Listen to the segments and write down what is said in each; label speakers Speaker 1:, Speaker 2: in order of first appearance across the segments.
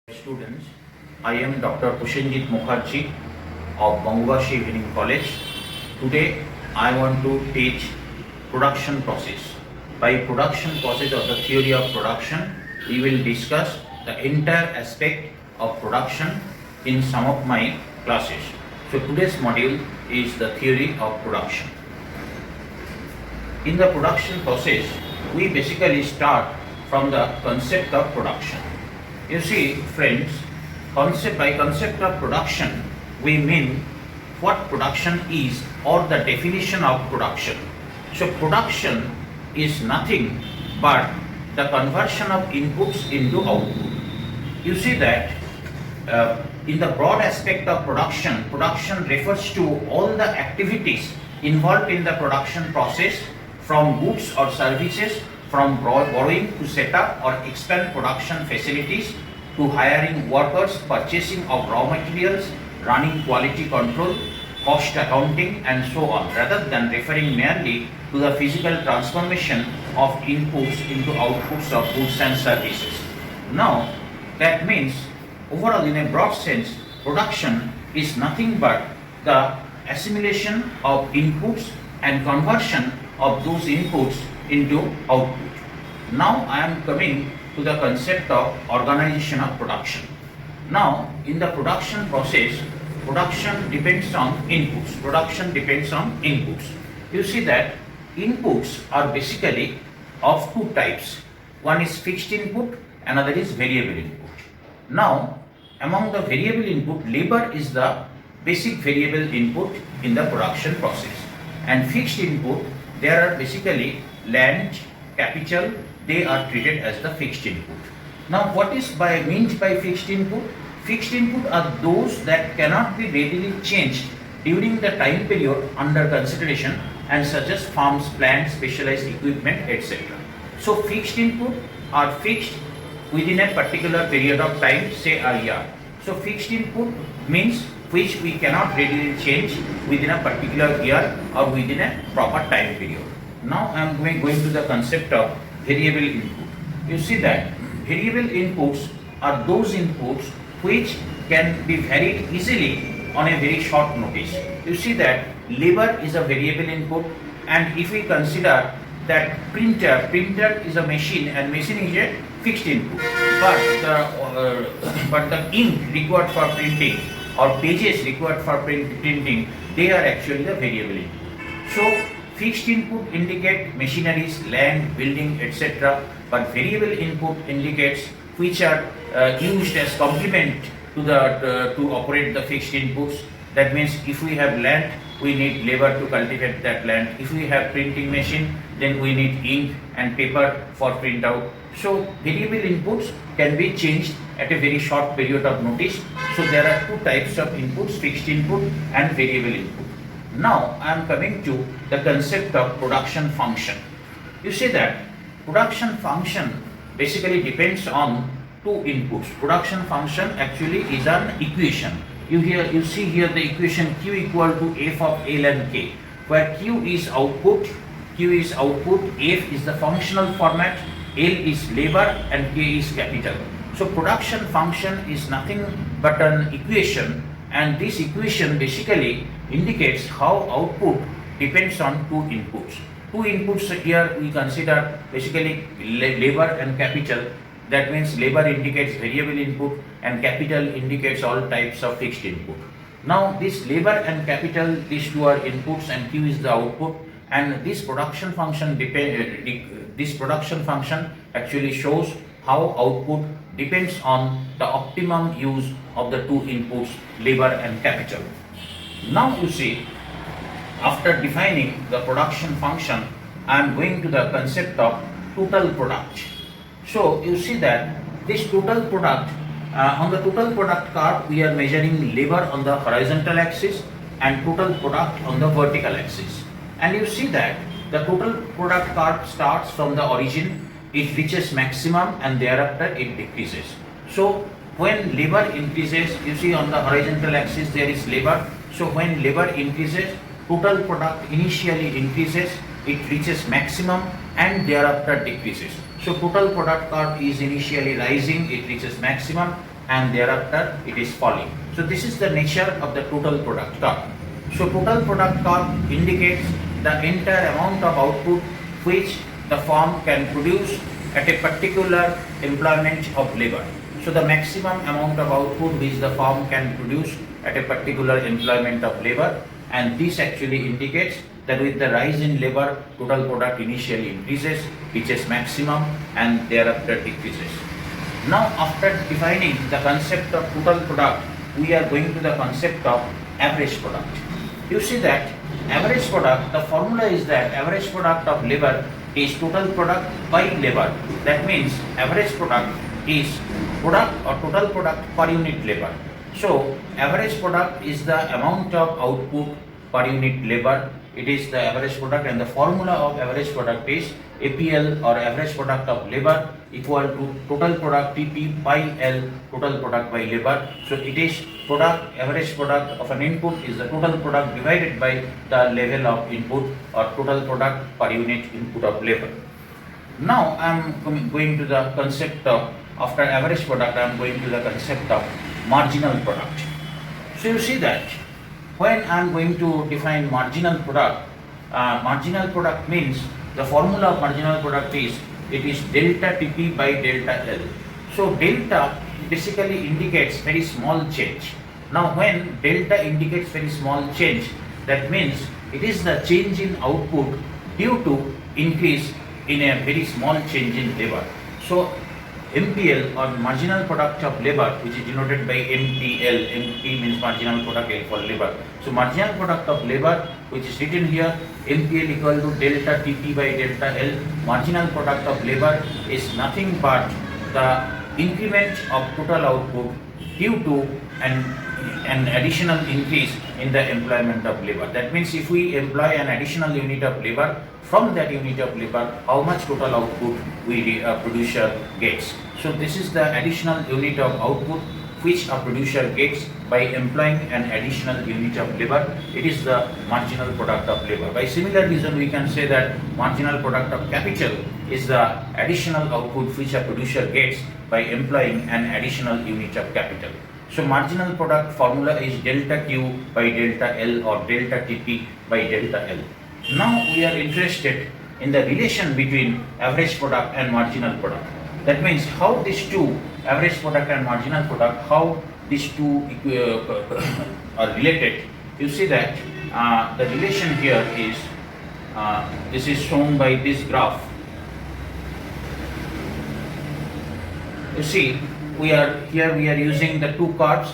Speaker 1: Students, I am Dr. Prosenjit Mukherjee of Bangladesh Evening College. Today I want to teach production process. By production process or the theory of production, we will discuss the entire aspect of production in some of my classes. So today's module is the theory of production. In the production process, we basically start from the concept of production. You see, friends, by concept of production, we mean what production is or the definition of production. So production is nothing but the conversion of inputs into output. You see that in the broad aspect of production, production refers to all the activities involved in the production process, from goods or services, from borrowing to set up or expand production facilities, to hiring workers, purchasing of raw materials, running quality control, cost accounting, and so on, rather than referring merely to the physical transformation of inputs into outputs of goods and services. Now, that means overall, in a broad sense, production is nothing but the assimilation of inputs and conversion of those inputs into output. Now I am coming to the concept of organization of production. Now in the production process, production depends on inputs. Production depends on inputs. You see that inputs are basically of two types. One is fixed input, another is variable input. Now among the variable input, labor is the basic variable input in the production process, and fixed input, there are basically land, capital, they are treated as the fixed input. Now what is meant by fixed input? Fixed input are those that cannot be readily changed during the time period under consideration, and such as farms, plants, specialized equipment, etc. So fixed input are fixed within a particular period of time, say a year. So fixed input means which we cannot readily change within a particular year or within a proper time period. Now I am going to the concept of variable input. You see that variable inputs are those inputs which can be varied easily on a very short notice. You see that labor is a variable input, and if we consider that printer is a machine, and machine is a fixed input, but the ink required for printing or pages required for printing, they are actually the variable input. So fixed input indicate machineries, land, building, etc. But variable input indicates which are used as complement to operate the fixed inputs. That means if we have land, we need labor to cultivate that land. If we have printing machine, then we need ink and paper for printout. So variable inputs can be changed at a very short period of notice. So there are two types of inputs, fixed input and variable input. Now I am coming to the concept of production function. You see that production function basically depends on two inputs. Production function actually is an equation. You see here the equation Q equal to F of L and K, where Q is output, F is the functional format, L is labor, and K is capital. So production function is nothing but an equation, and this equation basically indicates how output depends on two inputs. Two inputs here we consider basically labor and capital. That means labor indicates variable input and capital indicates all types of fixed input. Now this labor and capital, these two are inputs and Q is the output, and this production function actually shows how output depends on the optimum use of the two inputs, labor and capital. Now you see, after defining the production function, I am going to the concept of total product. So you see that this total product, on the total product curve, we are measuring labor on the horizontal axis and total product on the vertical axis. And you see that the total product curve starts from the origin, it reaches maximum, and thereafter it decreases. So when labor increases, you see on the horizontal axis there is labor. So when labor increases, total product initially increases, it reaches maximum and thereafter decreases. So total product curve is initially rising, it reaches maximum, and thereafter it is falling. So this is the nature of the total product curve. So total product curve indicates the entire amount of output which the firm can produce at a particular employment of labor. So the maximum amount of output which the firm can produce at a particular employment of labor, and this actually indicates that with the rise in labor, total product initially increases, reaches maximum, and thereafter decreases. Now after defining the concept of total product, we are going to the concept of average product. You see that average product, the formula is that average product of labor is total product by labor. That means average product is product or total product per unit labor. So average product is the amount of output per unit labor. It is the average product, and the formula of average product is APL, or average product of labor, equal to total product TP by L, total product by labor. So it is product, average product of an input is the total product divided by the level of input, or total product per unit input of labor. Now I am going to the concept of, after average product, I am going to the concept of marginal product. So you see that when I am going to define marginal product means the formula of marginal product is, it is delta TP by delta L. So delta basically indicates very small change. Now when delta indicates very small change, that means it is the change in output due to increase in a very small change in labor. So MPL, or marginal product of labor, which is denoted by MPL, MP means marginal product, L for labor. So marginal product of labor, which is written here, MPL equal to delta TP by delta L. Marginal product of labor is nothing but the increment of total output due to an additional increase in the employment of labor. That means if we employ an additional unit of labor, from that unit of labor, how much total output we producer gets. So this is the additional unit of output which a producer gets by employing an additional unit of labor. It is the marginal product of labor. By similar reason, we can say that marginal product of capital is the additional output which a producer gets by employing an additional unit of capital. So marginal product formula is delta Q by delta L, or delta TP by delta L. Now we are interested in the relation between average product and marginal product. That means how these two, average product and marginal product, how these two are related. You see that the relation here is, this is shown by this graph. You see, we are using the two curves.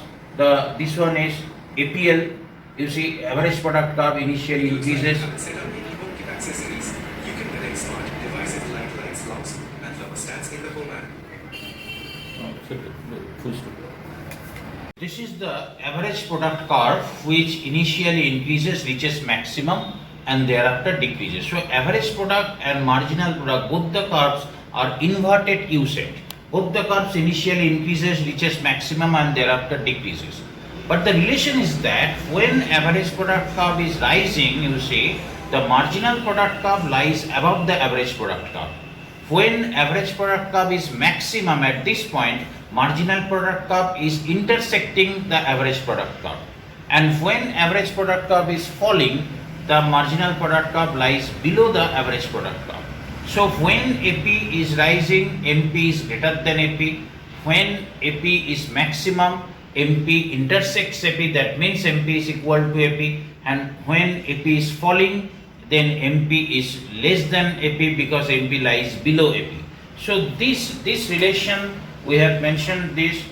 Speaker 1: This one is APL. You see, average product curve initially increases. This is the average product curve which initially increases, reaches maximum, and thereafter decreases. So average product and marginal product, both the curves are inverted U-set. Both the curves initially increases, reaches maximum, and thereafter decreases. But the relation is that when average product curve is rising, you see, the marginal product curve lies above the average product curve. When average product curve is maximum at this point, marginal product curve is intersecting the average product curve. And when average product curve is falling, the marginal product curve lies below the average product curve. So when AP is rising, MP is greater than AP. When AP is maximum, MP intersects AP, that means MP is equal to AP, and when AP is falling, then MP is less than AP because MP lies below AP. So this relation, we have mentioned this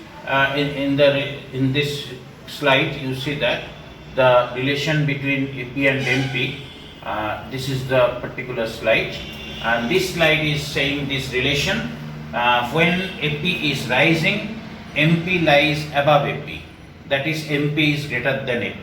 Speaker 1: in this slide. You see that the relation between AP and MP. This is the particular slide, and this slide is saying this relation. When AP is rising, MP lies above AP, that is MP is greater than AP.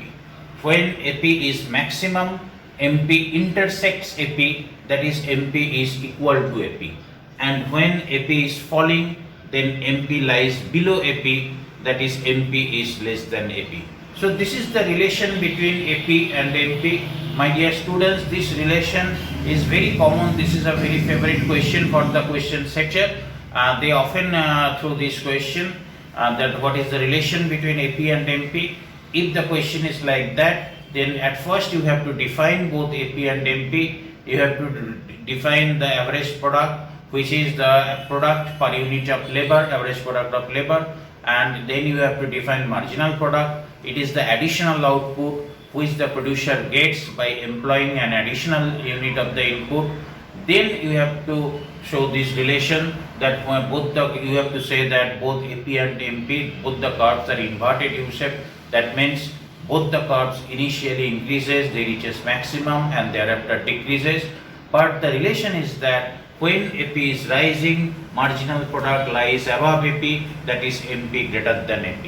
Speaker 1: When AP is maximum, MP intersects AP, that is MP is equal to AP. And when AP is falling, then MP lies below AP, that is MP is less than AP. So this is the relation between AP and MP. My dear students, this relation is very common. This is a very favorite question for the question section. They often throw this question. that what is the relation between AP and MP. If the question is like that, then at first you have to define both AP and MP. You have to define the average product, which is the product per unit of labor, average product of labor, and then you have to define marginal product. It is the additional output which the producer gets by employing an additional unit of the input. Then you have to show this relation that you have to say that both AP and MP, both the curves are inverted U-shape. That means both the curves initially increases, they reaches maximum and thereafter decreases. But the relation is that when AP is rising, marginal product lies above AP, that is MP greater than AP.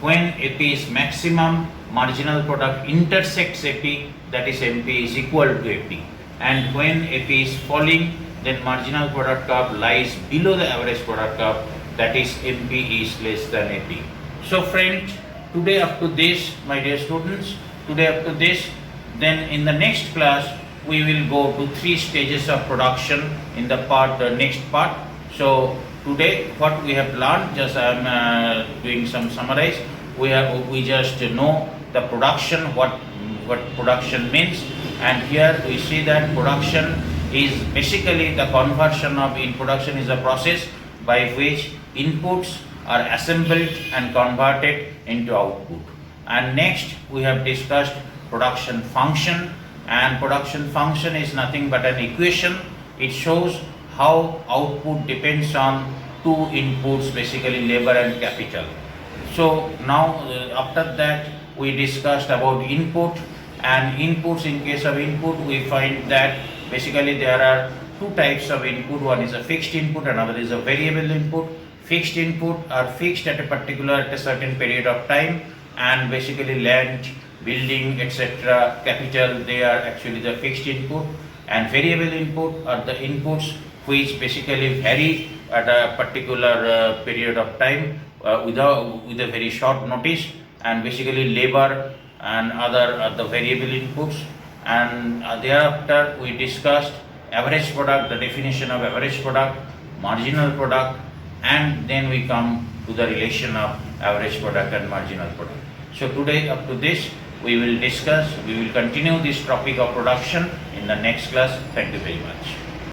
Speaker 1: When AP is maximum, marginal product intersects AP, that is MP is equal to AP. And when AP is falling, then marginal product curve lies below the average product curve, that is MP is less than AP. So friends, today up to this, my dear students, today up to this, then in the next class we will go to 3 stages of production in the next part. So today what we have learned, just I am doing some summarize. We just know the production, what production means, and here we see that production is basically the conversion of production is a process by which inputs are assembled and converted into output. And next we have discussed production function, and production function is nothing but an equation. It shows how output depends on 2 inputs, basically labor and capital. So now after that we discussed about input, and inputs. In case of input, we find that basically there are 2 types of input. One is a fixed input, another is a variable input. Fixed input are fixed at a certain period of time, and basically land, building, etc., capital, they are actually the fixed input. And variable input are the inputs which basically vary at a particular period of time with a very short notice, and basically labor and other are the variable inputs. And thereafter we discussed average product, the definition of average product, marginal product, and then we come to the relation of average product and marginal product. So today up to this we will continue this topic of production in the next class. Thank you very much.